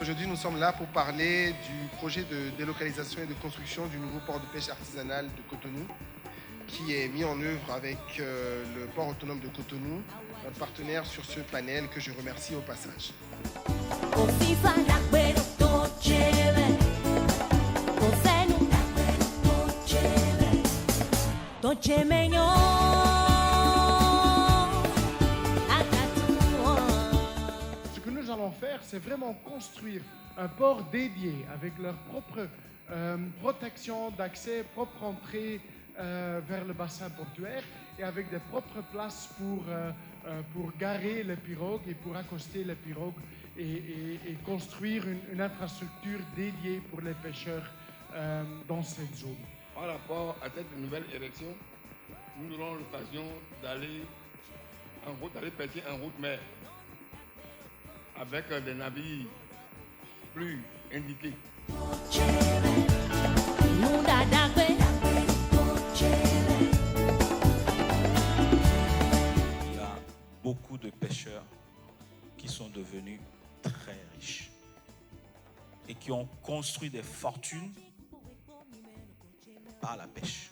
Aujourd'hui, nous sommes là pour parler du projet de délocalisation et de construction du nouveau port de pêche artisanal de Cotonou, qui est mis en œuvre avec le port autonome de Cotonou, notre partenaire sur ce panel que je remercie au passage. Ce que nous allons faire, c'est vraiment construire un port dédié avec leur propre protection d'accès, propre entrée vers le bassin portuaire et avec des propres places pour garer les pirogues et pour accoster les pirogues et construire une infrastructure dédiée pour les pêcheurs dans cette zone. Par rapport à cette nouvelle érection, nous aurons l'occasion d'aller en route, d'aller pêcher en route, mais avec des navires plus indiqués. Il y a beaucoup de pêcheurs qui sont devenus très riches et qui ont construit des fortunes par la pêche.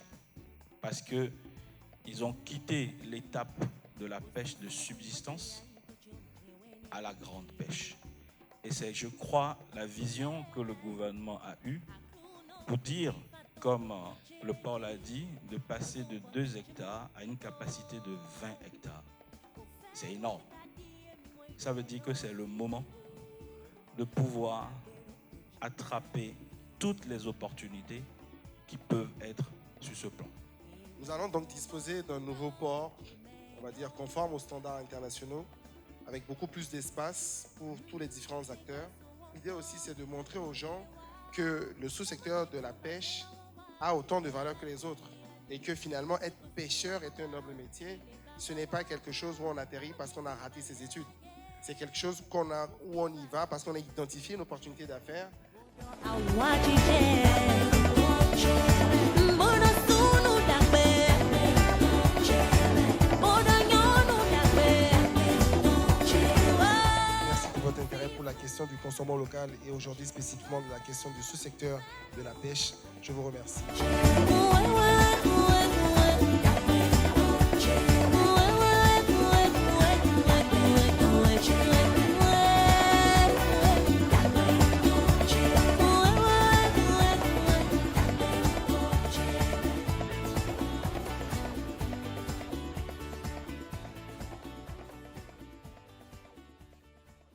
Parce qu'ils ont quitté l'étape de la pêche de subsistance à la grande pêche. Et c'est, je crois, la vision que le gouvernement a eue pour dire, comme le port l'a dit, de passer de 2 hectares à une capacité de 20 hectares. C'est énorme. Ça veut dire que c'est le moment de pouvoir attraper toutes les opportunités qui peuvent être sur ce plan. Nous allons donc disposer d'un nouveau port, on va dire conforme aux standards internationaux, avec beaucoup plus d'espace pour tous les différents acteurs. L'idée aussi, c'est de montrer aux gens que le sous-secteur de la pêche a autant de valeur que les autres et que finalement, être pêcheur est un noble métier. Ce n'est pas quelque chose où on atterrit parce qu'on a raté ses études. C'est quelque chose où on y va parce qu'on a identifié une opportunité d'affaires. Pour la question du consommation local et aujourd'hui spécifiquement de la question du sous-secteur de la pêche. Je vous remercie.